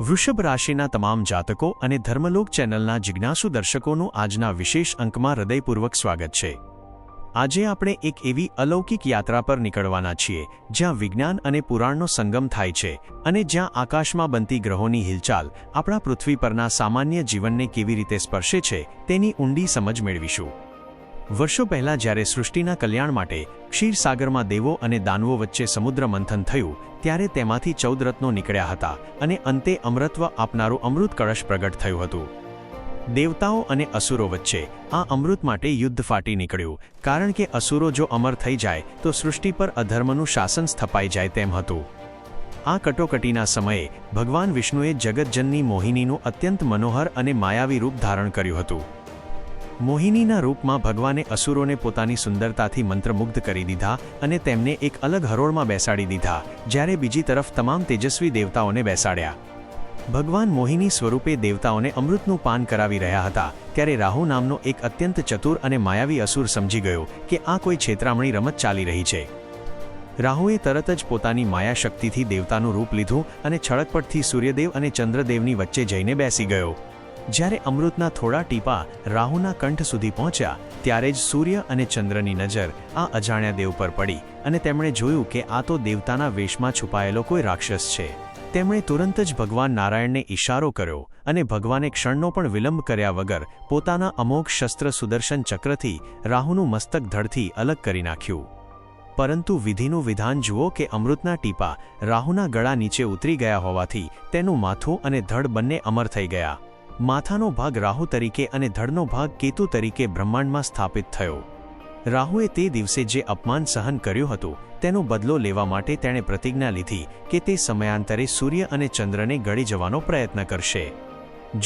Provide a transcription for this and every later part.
વૃષભ રાશિના તમામ જાતકો અને ધર્મલોક ચેનલના જિજ્ઞાસુ દર્શકોનું આજના વિશેષ અંકમાં હૃદયપૂર્વક સ્વાગત છે। આજે આપણે એક એવી અલૌકિક યાત્રા પર નીકળવાના છીએ જ્યાં વિજ્ઞાન અને પુરાણનો સંગમ થાય છે અને જ્યાં આકાશમાં બનતી ગ્રહોની હિલચાલ આપણા પૃથ્વી પરના સામાન્ય જીવનને કેવી રીતે સ્પર્શે છે તેની ઊંડી સમજ મેળવીશું। વર્ષો પહેલાં જ્યારે સૃષ્ટિના કલ્યાણ માટે ક્ષીરસાગરમાં દેવો અને દાનવો વચ્ચે સમુદ્ર મંથન થયું ત્યારે તેમાંથી 14 રત્નો નીકળ્યા હતા અને અંતે અમરત્વ આપનારું અમૃત કળશ પ્રગટ થયું હતું। દેવતાઓ અને અસુરો વચ્ચે આ અમૃત માટે યુદ્ધ ફાટી નીકળ્યું, કારણ કે અસુરો જો અમર થઈ જાય તો સૃષ્ટિ પર અધર્મનું શાસન સ્થપાઈ જાય તેમ હતું। આ કટોકટીના સમયે ભગવાન વિષ્ણુએ જગતજનની મોહિનીનું અત્યંત મનોહર અને માયાવી રૂપ ધારણ કર્યું હતું। મોહિનીના રૂપમાં ભગવાને અસુરોને પોતાની સુંદરતાથી મંત્રમુગ્ધ કરી દીધા અને તેમને એક અલગ હરોળમાં બેસાડી દીધા, જ્યારે બીજી તરફ તમામ તેજસ્વી દેવતાઓને બેસાડ્યા। ભગવાન મોહિની સ્વરૂપે દેવતાઓને અમૃતનું પાન કરાવી રહ્યા હતા ત્યારે રાહુ નામનો એક અત્યંત ચતુર અને માયાવી અસુર સમજી ગયો કે આ કોઈ છેતરામણી રમત ચાલી રહી છે। રાહુએ તરત જ પોતાની માયાશક્તિથી દેવતાનું રૂપ લીધું અને છળકપટથી સૂર્યદેવ અને ચંદ્રદેવની વચ્ચે જઈને બેસી ગયો। જ્યારે અમૃતના થોડા ટીપા રાહુના કંઠ સુધી પહોંચ્યા ત્યારે જ સૂર્ય અને ચંદ્રની નજર આ અજાણ્યા દેવ પર પડી અને તેમણે જોયું કે આ તો દેવતાના વેશમાં છુપાયેલો કોઈ રાક્ષસ છે। તેમણે તુરંત જ ભગવાન નારાયણને ઇશારો કર્યો અને ભગવાને ક્ષણનો પણ વિલંબ કર્યા વગર પોતાના અમોઘ શસ્ત્ર સુદર્શન ચક્રથી રાહુનું મસ્તક ધડથી અલગ કરી નાખ્યું। પરંતુ વિધિનું વિધાન જુઓ કે અમૃતના ટીપા રાહુના ગળા નીચે ઉતરી ગયા હોવાથી તેનું માથું અને ધડ બંને અમર થઈ ગયા। માથાનો ભાગ રાહુ તરીકે અને ધડનો ભાગ કેતુ તરીકે બ્રહ્માંડમાં સ્થાપિત થયો। રાહુએ તે દિવસે જે અપમાન સહન કર્યું હતું તેનો બદલો લેવા માટે તેણે પ્રતિજ્ઞા લીધી કે તે સમયાંતરે સૂર્ય અને ચંદ્રને ગળી જવાનો પ્રયત્ન કરશે।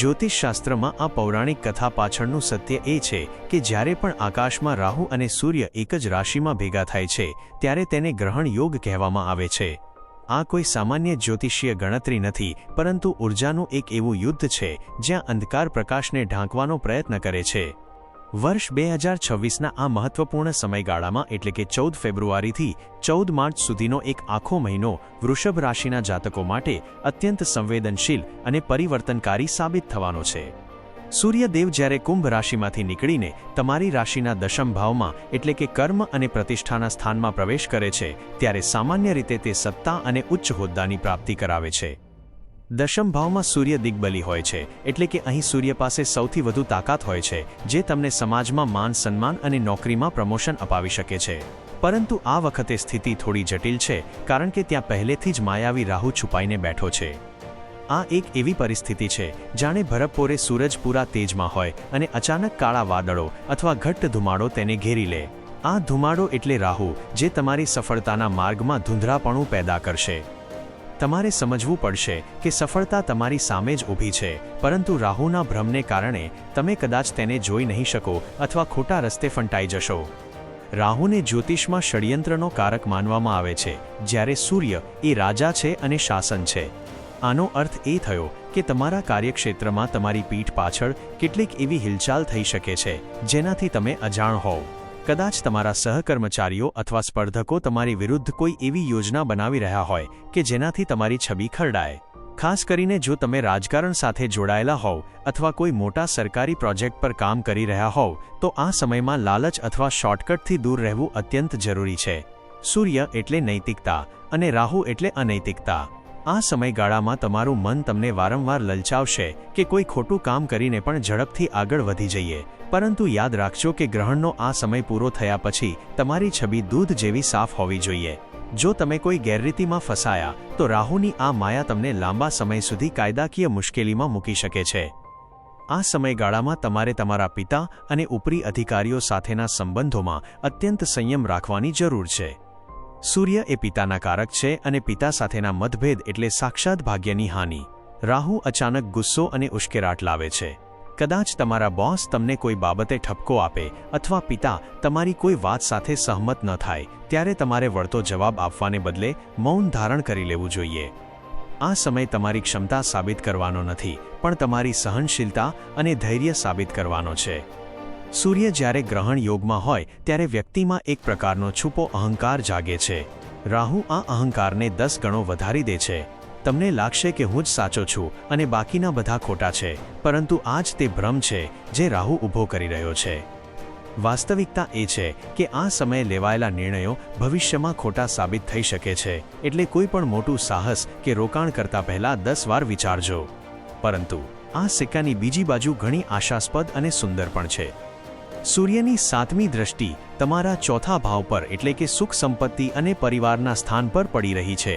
જ્યોતિષશાસ્ત્રમાં આ પૌરાણિક કથા પાછળનું સત્ય એ છે કે જ્યારે પણ આકાશમાં રાહુ અને સૂર્ય એક જ રાશિમાં ભેગા થાય છે ત્યારે તેને ગ્રહણ યોગ કહેવામાં આવે છે। આ કોઈ સામાન્ય જ્યોતિષીય ગણતરી નથી, પરંતુ ઊર્જાનું એક એવું યુદ્ધ છે જ્યાં અંધકાર પ્રકાશને ઢાંકવાનો પ્રયત્ન કરે છે। વર્ષ 2026ના આ મહત્વપૂર્ણ સમયગાળામાં એટલે કે 14 ફેબ્રુઆરીથી 14 માર્ચ સુધીનો એક આખો મહિનો વૃષભ રાશિના જાતકો માટે અત્યંત સંવેદનશીલ અને પરિવર્તનકારી સાબિત થવાનો છે। સૂર્યદેવ જ્યારે કુંભ રાશિમાંથી નીકળીને તમારી રાશિના દશમ ભાવમાં એટલે કે કર્મ અને પ્રતિષ્ઠાના સ્થાનમાં પ્રવેશ કરે છે ત્યારે સામાન્ય રીતે તે સત્તા અને ઉચ્ચ હોદ્દાની પ્રાપ્તિ કરાવે છે। દશમ ભાવમાં સૂર્ય દિગ્બલી હોય છે, એટલે કે અહીં સૂર્ય પાસે સૌથી વધુ તાકાત હોય છે જે તમને સમાજમાં માન સન્માન અને નોકરીમાં પ્રમોશન અપાવી શકે છે। પરંતુ આ વખતે સ્થિતિ થોડી જટિલ છે, કારણ કે ત્યાં પહેલેથી જ માયાવી રાહુ છુપાઈને બેઠો છે। આ એક એવી પરિસ્થિતિ છે જાણે ભરપોરે સૂરજ પૂરા તેજમાં હોય અને અચાનક કાળા વાદળો અથવા ઘટ્ટ ધુમાડો તેને ઘેરી લે। આ ધુમાડો એટલે રાહુ, જે તમારી સફળતાના માર્ગમાં ધૂંધળાપણું પેદા કરશે। તમારે સમજવું પડશે કે સફળતા તમારી સામે જ ઊભી છે, પરંતુ રાહુના ભ્રમને કારણે તમે કદાચ તેને જોઈ નહીં શકો અથવા ખોટા રસ્તે ફંટાઈ જશો। રાહુને જ્યોતિષમાં ષડયંત્રનો કારક માનવામાં આવે છે, જ્યારે સૂર્ય એ રાજા છે અને શાસન છે। આનો અર્થ એ થયો કે તમારા કાર્યક્ષેત્રમાં તમારી પીઠ પાછળ કેટલીક એવી હિલચાલ થઈ શકે છે જેનાથી તમે અજાણ હોવ। કદાચ તમારા સહકર્મચારીઓ અથવા સ્પર્ધકો તમારી વિરુદ્ધ કોઈ એવી યોજના બનાવી રહ્યા હોય કે જેનાથી તમારી છબી ખરડાય। ખાસ કરીને જો તમે રાજકારણ સાથે જોડાયેલા હોવ અથવા કોઈ મોટા સરકારી પ્રોજેક્ટ પર કામ કરી રહ્યા હોવ તો આ સમયમાં લાલચ અથવા શોર્ટકટથી દૂર રહેવું અત્યંત જરૂરી છે। સૂર્ય એટલે નૈતિકતા અને રાહુ એટલે અનૈતિકતા। આ સમયગાળામાં તમારું મન તમને વારંવાર લલચાવશે કે કોઈ ખોટું કામ કરીને પણ ઝડપથી આગળ વધી જઈએ, પરંતુ યાદ રાખજો કે ગ્રહણનો આ સમય પૂરો થયા પછી તમારી છબી દૂધ જેવી સાફ હોવી જોઈએ। જો તમે કોઈ ગેરરીતિમાં ફસાયા તો રાહુની આ માયા તમને લાંબા સમય સુધી કાયદાકીય મુશ્કેલીમાં મૂકી શકે છે। આ સમયગાળામાં તમારે તમારા પિતા અને ઉપરી અધિકારીઓ સાથેના સંબંધોમાં અત્યંત સંયમ રાખવાની જરૂર છે। સૂર્ય એ પિતાના કારક છે અને પિતા સાથેના મતભેદ એટલે સાક્ષાત ભાગ્યની હાનિ। રાહુ અચાનક ગુસ્સો અને ઉશ્કેરાટ લાવે છે। કદાચ તમારા બોસ તમને કોઈ બાબતે ઠપકો આપે અથવા પિતા તમારી કોઈ વાત સાથે સહમત ન થાય ત્યારે તમારે વળતો જવાબ આપવાને બદલે મૌન ધારણ કરી લેવું જોઈએ। આ સમય તમારી ક્ષમતા સાબિત કરવાનો નથી, પણ તમારી સહનશીલતા અને ધૈર્ય સાબિત કરવાનો છે। સૂર્ય જ્યારે ગ્રહણ યોગમાં હોય ત્યારે વ્યક્તિમાં એક પ્રકારનો છુપો અહંકાર જાગે છે। રાહુ આ અહંકારને 10 ગણો વધારી દે છે। તમને લાગશે કે હું જ સાચો છું અને બાકીના બધા ખોટા છે, પરંતુ આ જ તે ભ્રમ છે જે રાહુ ઊભો કરી રહ્યો છે. વાસ્તવિકતા એ છે કે આ સમયે લેવાયેલા નિર્ણયો ભવિષ્યમાં ખોટા સાબિત થઈ શકે છે, એટલે કોઈ પણ મોટું સાહસ કે રોકાણ કરતા પહેલા 10 વાર વિચારજો. પરંતુ આ સિક્કાની બીજી બાજુ ઘણી આશાસ્પદ અને સુંદર પણ છે. સૂર્યની 7મી દ્રષ્ટિ તમારા ચોથા ભાવ પર એટલે કે સુખ સંપત્તિ અને પરિવારના સ્થાન પર પડી રહી છે.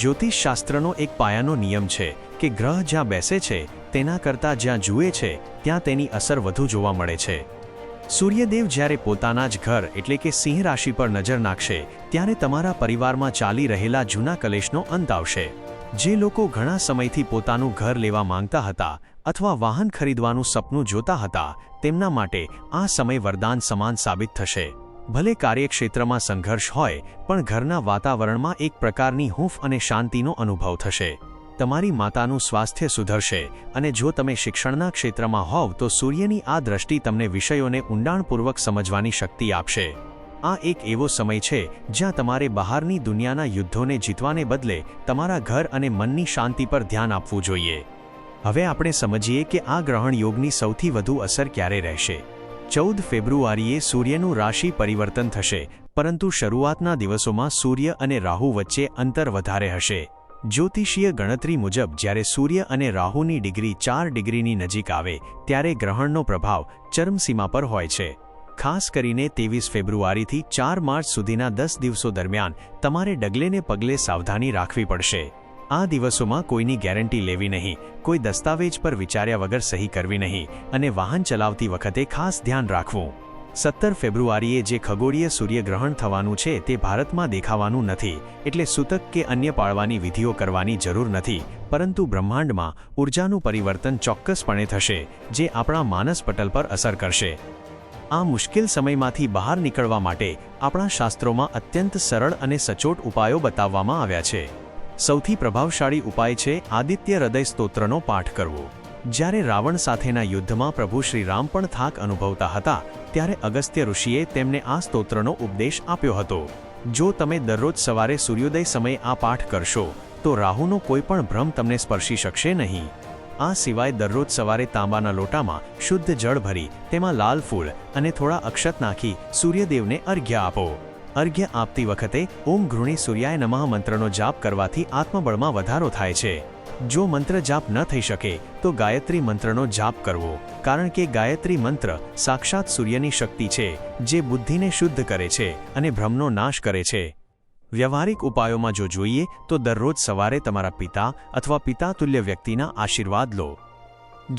જ્યોતિષશાસ્ત્રનો એક પાયાનો નિયમ છે કે ગ્રહ જ્યાં બેસે છે તેના કરતાં જ્યાં જુએ છે ત્યાં તેની અસર વધુ જોવા મળે છે. સૂર્યદેવ જ્યારે પોતાના જ ઘર એટલે કે સિંહ રાશિ પર નજર નાખશે ત્યારે તમારા પરિવારમાં ચાલી રહેલા જૂના કલેશનો અંત આવશે. જે લોકો ઘણા સમયથી પોતાનું ઘર લેવા માંગતા હતા અથવા વાહન ખરીદવાનું સપનું જોતા હતા તેમના માટે આ સમય વરદાન સમાન સાબિત થશે. ભલે કાર્યક્ષેત્રમાં સંઘર્ષ હોય પણ ઘરના વાતાવરણમાં એક પ્રકારની હૂંફ અને શાંતિનો અનુભવ થશે. તમારી માતાનું સ્વાસ્થ્ય સુધરશે અને જો તમે શિક્ષણના ક્ષેત્રમાં હોવ તો સૂર્યની આ દ્રષ્ટિ તમને વિષયોને ઊંડાણપૂર્વક સમજવાની શક્તિ આપશે. આ એક એવો સમય છે જ્યાં તમારે બહારની દુનિયાના યુદ્ધોને જીતવાને બદલે તમારા ઘર અને મનની શાંતિ પર ધ્યાન આપવું જોઈએ. હવે આપણે સમજીએ કે આ ગ્રહણ યોગની સૌથી વધુ અસર ક્યારે રહેશે. 14 ફેબ્રુઆરીએ સૂર્યનું રાશિ પરિવર્તન થશે, પરંતુ શરૂઆતના દિવસોમાં સૂર્ય અને રાહુ વચ્ચે અંતર વધારે હશે. જ્યોતિષીય ગણતરી મુજબ જ્યારે સૂર્ય અને રાહુની ડિગ્રી 4 ડિગ્રીની નજીક આવે ત્યારે ગ્રહણનો પ્રભાવ ચરમસીમા પર હોય છે. ખાસ કરીને 23 ફેબ્રુઆરીથી 4 માર્ચ સુધીના 10 દિવસો દરમિયાન તમારે ડગલેને પગલે સાવધાની રાખવી પડશે. આ દિવસોમાં કોઈની ગેરંટી લેવી નહીં, કોઈ દસ્તાવેજ પર વિચાર્યા વગર સહી કરવી નહીં અને વાહન ચલાવતી વખતે ખાસ ધ્યાન રાખવું. 17 ફેબ્રુઆરીએ જે ખગોળીય સૂર્યગ્રહણ થવાનું છે તે ભારતમાં દેખાવાનું નથી, એટલે સૂતક કે અન્ય પાળવાની વિધિઓ કરવાની જરૂર નથી, પરંતુ બ્રહ્માંડમાં ઉર્જાનું પરિવર્તન ચોક્કસપણે થશે જે આપણા માનસ પટલ પર અસર કરશે. આ મુશ્કેલ સમયમાંથી બહાર નીકળવા માટે આપણા શાસ્ત્રોમાં અત્યંત સરળ અને સચોટ ઉપાયો બતાવવામાં આવ્યા છે. સૌથી પ્રભાવશાળી ઉપાય છે આદિત્ય હૃદય સ્તોત્રનો પાઠ કરવો. જ્યારે રાવણ સાથેના યુદ્ધમાં પ્રભુ શ્રી રામ પણ થાક અનુભવતા હતા ત્યારે અગસ્ત્ય ઋષિએ તેમને આ સ્તોત્રનો ઉપદેશ આપ્યો હતો. જો તમે દરરોજ સવારે સૂર્યોદય સમયે આ પાઠ કરશો તો રાહુનો કોઈ પણ ભ્રમ તમને સ્પર્શી શકશે નહીં. આ સિવાય દરરોજ સવારે તાંબાના લોટામાં શુદ્ધ જળ ભરી તેમાં લાલ ફૂલ અને થોડા અક્ષત નાખી સૂર્યદેવને અર્ઘ્ય આપો. અર્ઘ્ય આપતી વખતે ઓમ ઘૃણી સૂર્યાય નમઃ મંત્રનો જાપ કરવાથી આત્મબળમાં વધારો થાય છે. જો મંત્ર જાપ ન થઈ શકે તો ગાયત્રી મંત્રનો જાપ કરવો, કારણ કે ગાયત્રી મંત્ર સાક્ષાત સૂર્યની શક્તિ છે જે બુદ્ધિને શુદ્ધ કરે છે અને ભ્રમનો નાશ કરે છે. વ્યવહારિક ઉપાયોમાં જો જોઈએ તો દરરોજ સવારે તમારા પિતા અથવા પિતાતુલ્ય વ્યક્તિના આશીર્વાદ લો.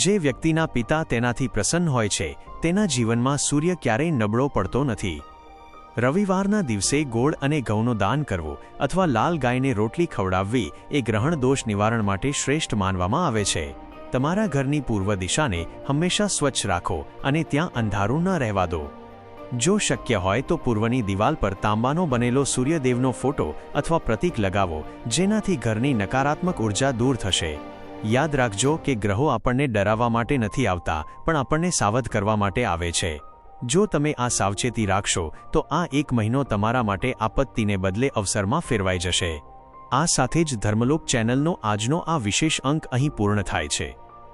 જે વ્યક્તિના પિતા તેનાથી પ્રસન્ન હોય છે તેના જીવનમાં સૂર્ય ક્યારેય નબળો પડતો નથી. રવિવારના દિવસે ગોળ અને ઘઉંનું દાન કરવું અથવા લાલ ગાયને રોટલી ખવડાવવી એ ગ્રહણ દોષ નિવારણ માટે શ્રેષ્ઠ માનવામાં આવે છે. તમારા ઘરની પૂર્વ દિશાને હંમેશા સ્વચ્છ રાખો અને ત્યાં અંધારું ન રહેવા દો. જો શક્ય હોય તો પૂર્વની દિવાલ પર તાંબાનો બનેલો સૂર્યદેવનો ફોટો અથવા પ્રતીક લગાવો, જેનાથી ઘરની નકારાત્મક ઉર્જા દૂર થશે. યાદ રાખજો કે ગ્રહો આપણને ડરાવવા માટે નથી આવતા, પણ આપણને સાવધ કરવા માટે આવે છે. જો તમે આ સાવચેતી રાખશો તો આ એક મહિનો તમારા માટે આપત્તિને બદલે અવસરમાં ફેરવાઈ જશે. આ સાથે જ ધર્મલોક ચેનલનો આજનો આ વિશેષ અંક અહીં પૂર્ણ થાય છે.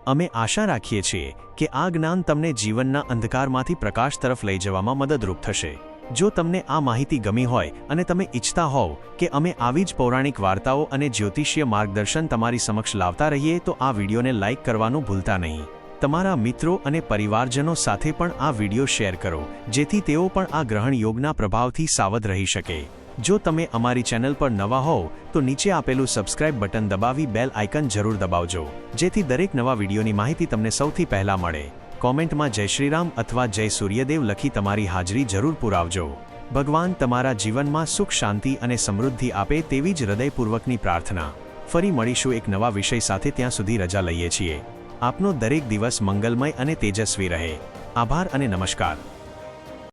અમે આશા રાખીએ છીએ કે આ જ્ઞાન તમને જીવનના અંધકારમાંથી પ્રકાશ તરફ લઈ જવામાં મદદરૂપ થશે. જો તમને આ માહિતી ગમી હોય અને તમે ઈચ્છતા હોવ કે અમે આવી જ પૌરાણિક વાર્તાઓ અને જ્યોતિષીય માર્ગદર્શન તમારી સમક્ષ લાવતા રહીએ તો આ વિડીયોને લાઇક કરવાનું ભૂલતા નહીં. તમારા મિત્રો અને પરિવારજનો સાથે પણ આ વિડીયો શેર કરો, જેથી તેઓ પણ આ ગ્રહણ યોગના પ્રભાવથી સાવધ રહી શકે. જો તમે અમારી ચેનલ પર નવા હોવ તો નીચે આપેલું સબસ્ક્રાઇબ બટન દબાવી બેલ આઇકન જરૂર દબાવજો, જેથી દરેક નવા વિડીયોની માહિતી તમને સૌથી પહેલા મળે. કોમેન્ટમાં જય શ્રીરામ અથવા જય સૂર્યદેવ લખી તમારી હાજરી જરૂર પુરાવજો. ભગવાન તમારા જીવનમાં સુખ, શાંતિ અને સમૃદ્ધિ આપે તેવી જ હૃદયપૂર્વકની પ્રાર્થના. ફરી મળીશું એક નવા વિષય સાથે. ત્યાં સુધી રજા લઈએ છીએ. આપનો દરેક દિવસ મંગલમય અને તેજસ્વી રહે. આભાર અને નમસ્કાર.